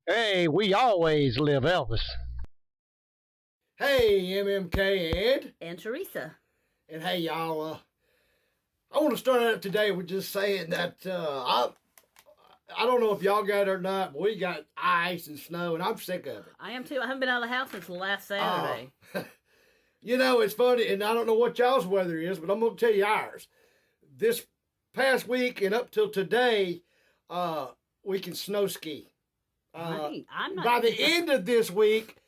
Hey, we always live Elvis. Hey, MMK And Teresa. and hey y'all. I want to start out today with just saying that I don't know if y'all got it or not, but we got ice and snow, and I'm sick of it. I am too. I haven't been out of the house since last Saturday. You know, it's funny, and I don't know what y'all's weather is, but I'm gonna tell you ours. This past week and up till today, we can snow ski. I'm not. By the end of this week,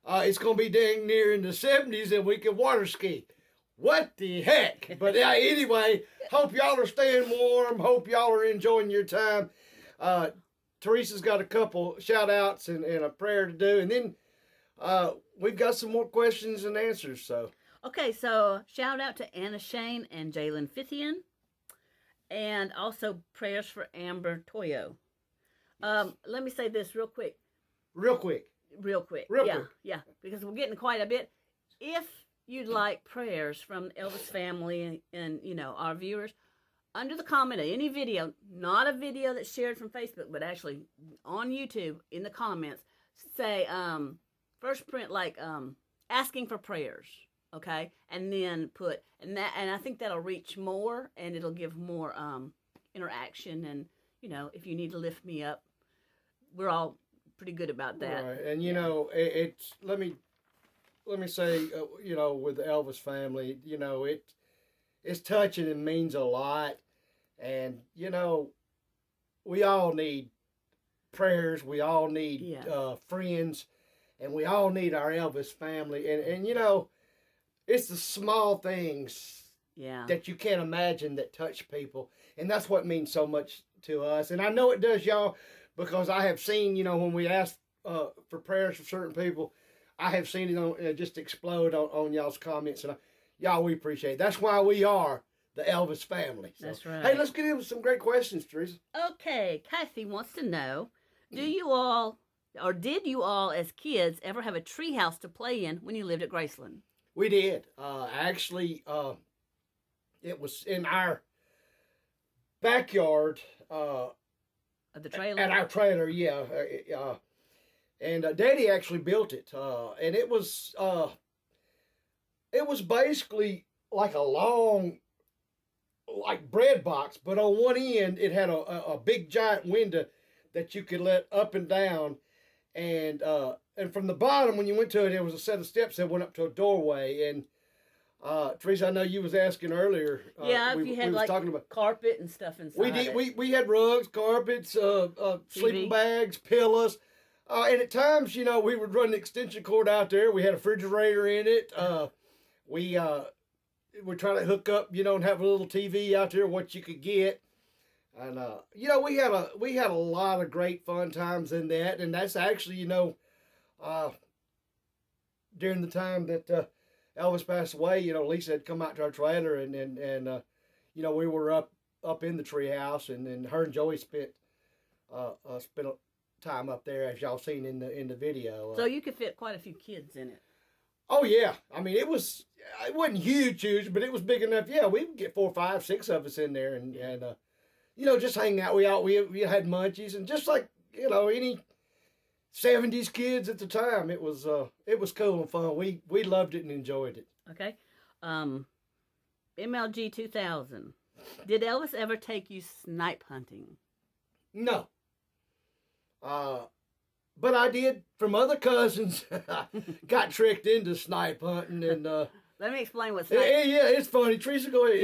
it's going to be dang near in the 70s and we can water ski. What the heck? But anyway, hope y'all are staying warm. Hope y'all are enjoying your time. Teresa's got a couple shout outs and a prayer to do. And then we've got some more questions and answers. So Okay, so shout out to Anna Shane and Jalen Fithian, and also prayers for Amber Toyo. Let me say this real quick. real quick. Real quick. Real yeah, quick. Yeah, because we're getting quite a bit. If you'd like prayers from the Elvis family and you know our viewers, under the comment of any video, not a video that's shared from Facebook, but actually on YouTube, in the comments, say first print like asking for prayers, okay, and then put and I think that'll reach more and it'll give more interaction, and you know if you need to lift me up, we're all pretty good about that. Right. And you know, it's let me say, you know, with the Elvis family, you know, it's touching and means a lot. And you know, we all need prayers. We all need friends, and we all need our Elvis family. And you know, it's the small things that you can't imagine that touch people, and that's what means so much to us. And I know it does y'all, because I have seen, you know, when we ask for prayers for certain people, I have seen it on, just explode on y'all's comments, and y'all, we appreciate it. That's why we are the Elvis family. So, that's right. Hey, let's get into some great questions, Teresa. Okay, Kathy wants to know, do you all, or did you all as kids ever have a treehouse to play in when you lived at Graceland? We did. Actually, it was in our backyard. Of the trailer? At our trailer, yeah. And Daddy actually built it. And it was basically like a long, like bread box, but on one end it had a big giant window that you could let up and down, and from the bottom when you went to it, there was a set of steps that went up to a doorway. And Teresa, I know you was asking earlier. If you had like talking about carpet and stuff inside. We did. We had rugs, carpets, sleeping bags, pillows. And at times, you know, we would run the extension cord out there. We had a refrigerator in it. We were trying to hook up, you know, and have a little TV out there, what you could get. And, you know, we had a lot of great fun times in that. And that's actually, you know, during the time that Elvis passed away, you know, Lisa had come out to our trailer, and you know, we were up in the treehouse, and then her and Joey spent time up there, as y'all seen in the video. So you could fit quite a few kids in it. Oh yeah, I mean it wasn't huge, but it was big enough. Yeah, we could get 4, 5, 6 of us in there, and you know, just hanging out. We had munchies, and just like, you know, any 70s kids at the time, it was cool and fun. We loved it and enjoyed it. Okay, MLG 2000. Did Elvis ever take you snipe hunting? No. But I did from other cousins. Got tricked into snipe hunting, and let me explain what snipe. Yeah, it's funny. Teresa, go ahead.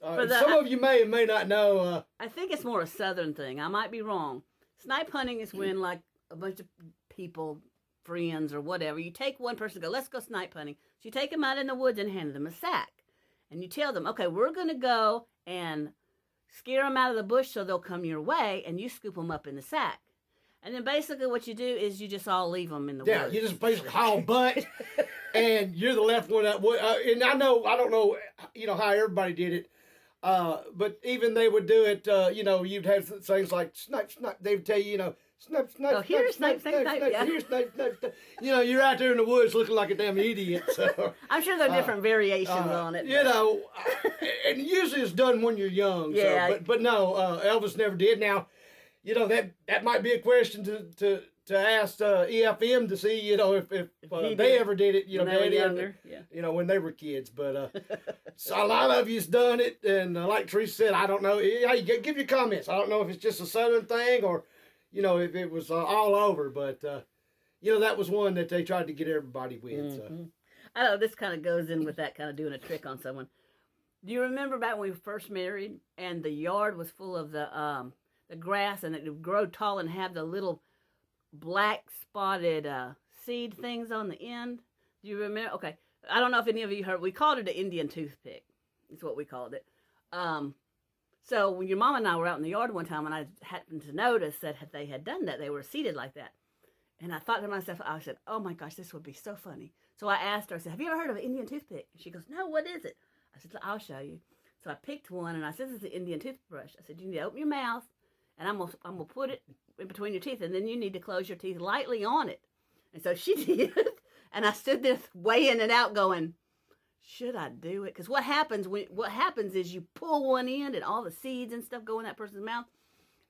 Yeah, some of you may or may not know. I think it's more a southern thing. I might be wrong. Snipe hunting is when like a bunch of people, friends or whatever, you take one person, go, let's go snipe hunting. So you take them out in the woods and hand them a sack, and you tell them, okay, we're gonna go and scare them out of the bush so they'll come your way, and you scoop them up in the sack. And then basically what you do is you just all leave them in the woods. Yeah, you just basically haul butt, and you're the left one that would. And I don't know, you know, how everybody did it, but even they would do it. You know, you'd have things like snipe. They would tell you, you know, snipe. Oh, here's snipe. Yeah. Here's snipe. You know, you're out there in the woods looking like a damn idiot. So I'm sure there are different variations on it. You know, and usually it's done when you're young. Yeah. So, but no, Elvis never did. Now, you know, that might be a question to to ask EFM to see, you know, if they ever did it, you know, when they were Daddy, younger. Yeah. you know, when they were kids. But so a lot of you's done it, and like Teresa said, I don't know. Hey, give your comments. I don't know if it's just a Southern thing or, you know, if it was all over. But you know, that was one that they tried to get everybody with. So. I know this kind of goes in with that kind of doing a trick on someone. Do you remember back when we were first married, and the yard was full of the grass, and it would grow tall and have the little black spotted seed things on the end? Do you remember? Okay, I don't know if any of you heard. We called it an Indian toothpick. Is what we called it. So when your mom and I were out in the yard one time, and I happened to notice that they had done that, they were seeded like that, and I thought to myself, I said, "Oh my gosh, this would be so funny." So I asked her, I said, "Have you ever heard of an Indian toothpick?" And she goes, "No, what is it?" I said, "I'll show you." So I picked one, and I said, "This is the Indian toothbrush." I said, "You need to open your mouth, and I'm gonna put it in between your teeth, and then you need to close your teeth lightly on it." And so she did, and I stood there weighing it out, going, "Should I do it?" Because what happens is you pull one end, and all the seeds and stuff go in that person's mouth.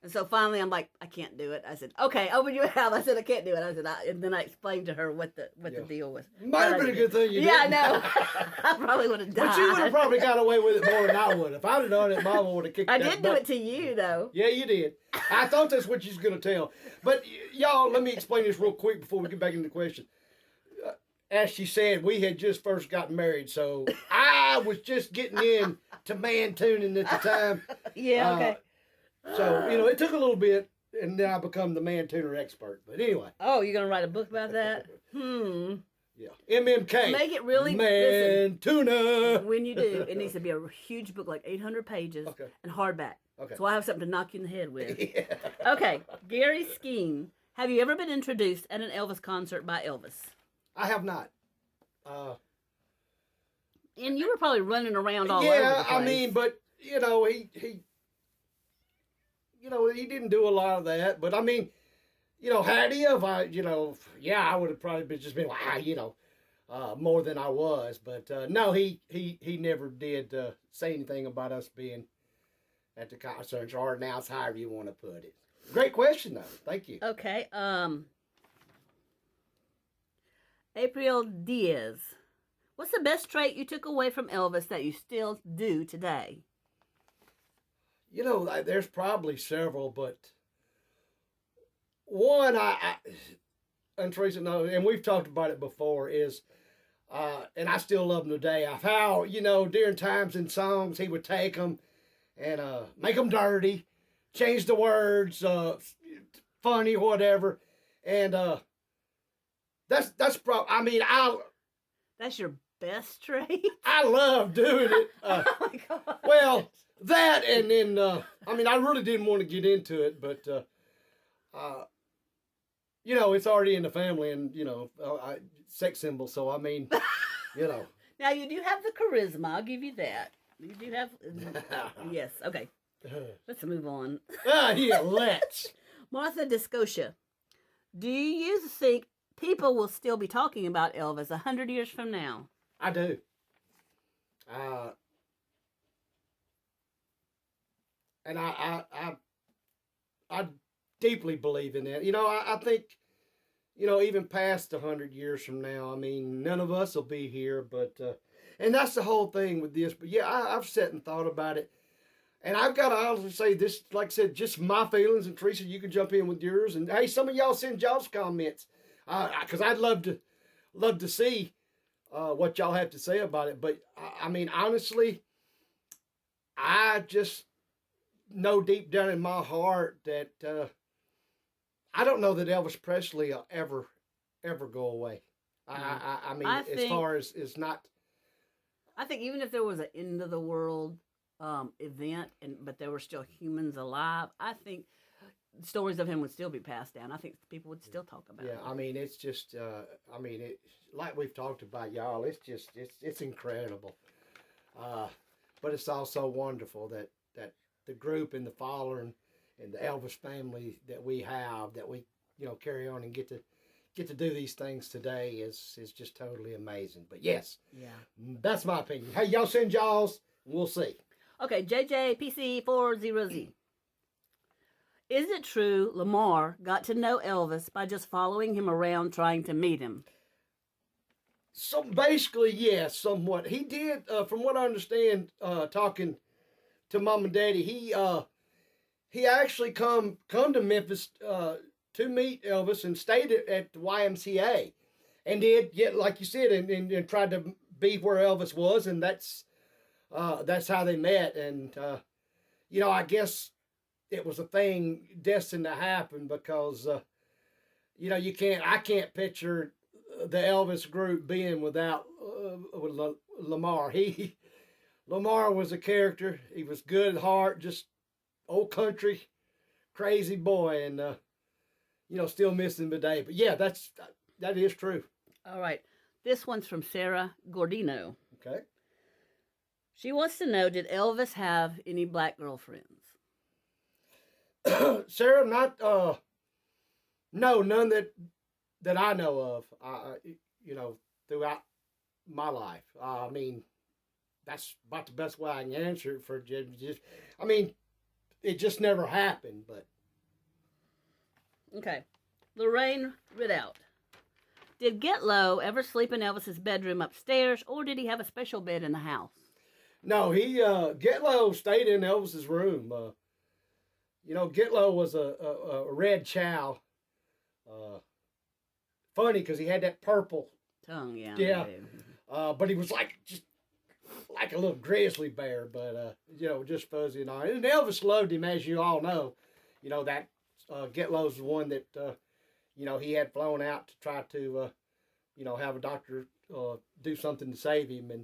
And so finally, I'm like, "I can't do it." I said, "Okay, open your mouth." I said, "I can't do it." I said, and then I explained to her what the deal was. Might have been a good thing you did. Yeah, I know. I probably would have died. But you would have probably got away with it more than I would. If I'd have done it, Mama would have kicked that I did do it to you, though. Yeah, you did. I thought that's what you was going to tell. But, y'all, let me explain this real quick before we get back into the question. As she said, we had just first gotten married, so I was just getting in to man tuning at the time. Yeah, okay. So, you know, it took a little bit, and then I become the man tuner expert. But anyway. Oh, you're going to write a book about that? Yeah. MMK. Make it really... Man tuner. When you do, it needs to be a huge book, like 800 pages, and hardback. Okay. So I have something to knock you in the head with. Yeah. Okay, Gary Skeen. Have you ever been introduced at an Elvis concert by Elvis? I have not. And you were probably running around all over the place. Yeah, I mean, but, you know, he didn't do a lot of that. But, I mean, you know, had he have, I would have probably been like, more than I was. But, no, he never did say anything about us being at the concerts or announce, however you want to put it. Great question, though. Thank you. Okay. April Diaz. What's the best trait you took away from Elvis that you still do today? You know, there's probably several, but one and Teresa knows, and we've talked about it before, is, and I still love him today, of how, you know, during times in songs, he would take them and make them dirty, change the words, funny, whatever, and that's your best trait? I love doing it. Oh my God. Well, that, and then, I really didn't want to get into it, but, you know, it's already in the family, and, you know, sex symbol, so, I mean, you know. Now, you do have the charisma, I'll give you that. You do have, yes, okay. Let's move on. Yeah, let's. Martha Discotia, do you think people will still be talking about Elvis 100 years from now? I do. And I deeply believe in that. You know, I think, you know, even past 100 years from now, I mean, none of us will be here, but, and that's the whole thing with this. But yeah, I've sat and thought about it. And I've got to honestly say this, like I said, just my feelings, and Teresa, you can jump in with yours. And hey, some of y'all send y'all's comments, because I'd love to see what y'all have to say about it. But I mean, honestly, I just know deep down in my heart that I don't know that Elvis Presley will ever go away. I mean, as far as it's not. I think even if there was an end of the world event, but there were still humans alive, I think stories of him would still be passed down. I think people would still talk about it. Yeah, I mean, it's just, like we've talked about, y'all, it's incredible. But it's also wonderful that the group and the following and the Elvis family that we have, that we, you know, carry on and get to do these things today is just totally amazing. But yes, yeah, that's my opinion. Hey, y'all send y'all's, we'll see. Okay, JJPC40Z. Is it true Lamar got to know Elvis by just following him around trying to meet him? So basically, yes, somewhat. He did, from what I understand, talking to Mom and Daddy, he actually come to Memphis to meet Elvis and stayed at the YMCA, and did get, like you said, and tried to be where Elvis was, and that's how they met. And I guess it was a thing destined to happen because I can't picture the Elvis group being without Lamar. Lamar was a character. He was good at heart, just old country, crazy boy, and still miss him today. But yeah, that is true. All right. This one's from Sarah Gordino. Okay. She wants to know, did Elvis have any black girlfriends? Sarah, no, none that I know of. Throughout my life. I mean, that's about the best way I can answer it for just. I mean, it just never happened. But okay, Lorraine Ridout. Did Gllo ever sleep in Elvis's bedroom upstairs, or did he have a special bed in the house? No, he Gllo stayed in Elvis's room. Gllo was a red chow. Funny because he had that purple tongue, yeah. Yeah. But he was just like a little grizzly bear, but just fuzzy and all. And Elvis loved him, as you all know. That Gllo's the one that he had flown out to try to have a doctor do something to save him, and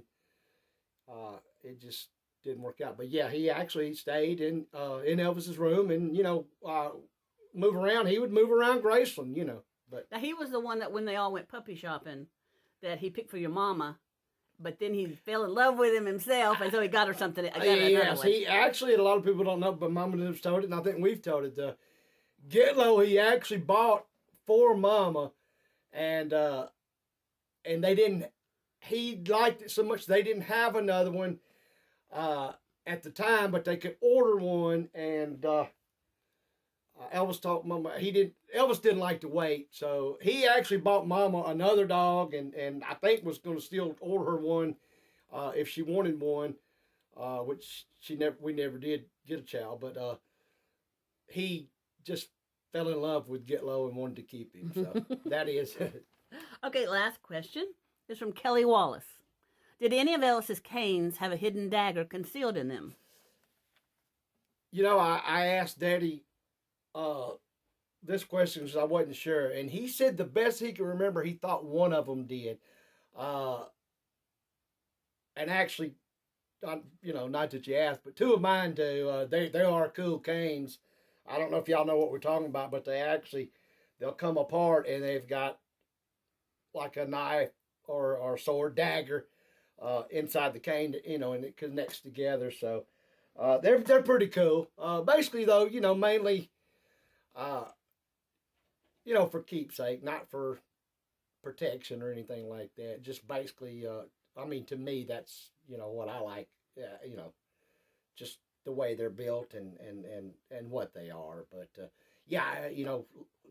it just didn't work out. But yeah, he actually stayed in Elvis's room, and move around. He would move around Graceland, But now, he was the one that when they all went puppy shopping, that he picked for your mama, but then he fell in love with him himself, and so he got her something. Yes, he actually, a lot of people don't know, but Mama has told it, and I think we've told it. Gllo, he actually bought for Mama, and they didn't. He liked it so much they didn't have another one at the time, but they could order one, and Elvis told Mama Elvis didn't like to wait, so he actually bought Mama another dog, and I think was going to still order her one if she wanted one, which we never did get a chow, but he just fell in love with Gllo and wanted to keep him. So that is. Okay, last question is from Kelly Wallace. Did any of Ellis's canes have a hidden dagger concealed in them? I asked Daddy this question because I wasn't sure, and he said the best he could remember, he thought one of them did. And actually, not that you asked, but two of mine do. They are cool canes. I don't know if y'all know what we're talking about, but they'll come apart and they've got like a knife or sword dagger inside the cane, and it connects together. So they're pretty cool. Basically, though, mainly, for keepsake, not for protection or anything like that. Just basically, to me, that's what I like. Just the way they're built and what they are. But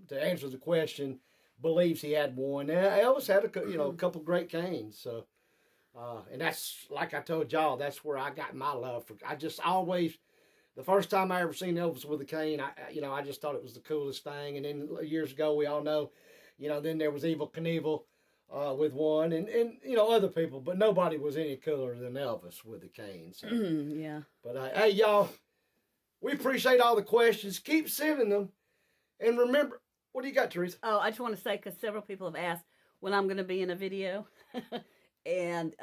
to answer the question, believes he had one. Elvis had a couple great canes. So, and that's, like I told y'all, that's where I got my love for. I just always, the first time I ever seen Elvis with a cane, I just thought it was the coolest thing. And then years ago, we all know, then there was Evel Knievel with one, and other people, but nobody was any cooler than Elvis with the cane. So. Yeah. But hey, y'all, we appreciate all the questions. Keep sending them, and remember, what do you got, Teresa? Oh, I just want to say, because several people have asked when I'm going to be in a video, and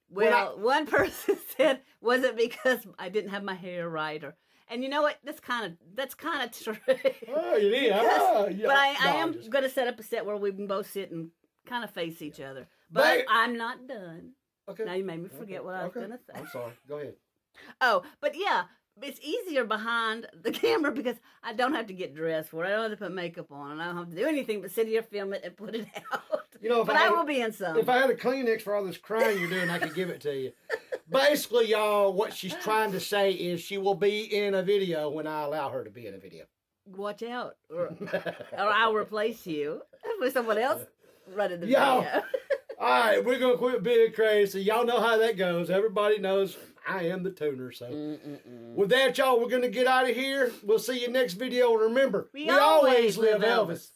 one person said, was it because I didn't have my hair right, or? And you know what? That's kind of true. Oh, you did? Yeah. But I am going to set up a set where we can both sit and kind of face each other. But I'm not done. Okay. Now you made me forget what I was going to say. I'm sorry. Go ahead. Oh, but yeah, it's easier behind the camera because I don't have to get dressed for it. I don't have to put makeup on, and I don't have to do anything but sit here, film it, and put it out. But I will be in some. If I had a Kleenex for all this crying you're doing, I could give it to you. Basically, y'all, what she's trying to say is she will be in a video when I allow her to be in a video. Watch out, or I'll replace you with someone else running the Y'all, video. all right, we're going to quit being crazy. Y'all know how that goes. Everybody knows I am the tuner. So with that, y'all, we're going to get out of here. We'll see you next video. And remember, we always live Elvis.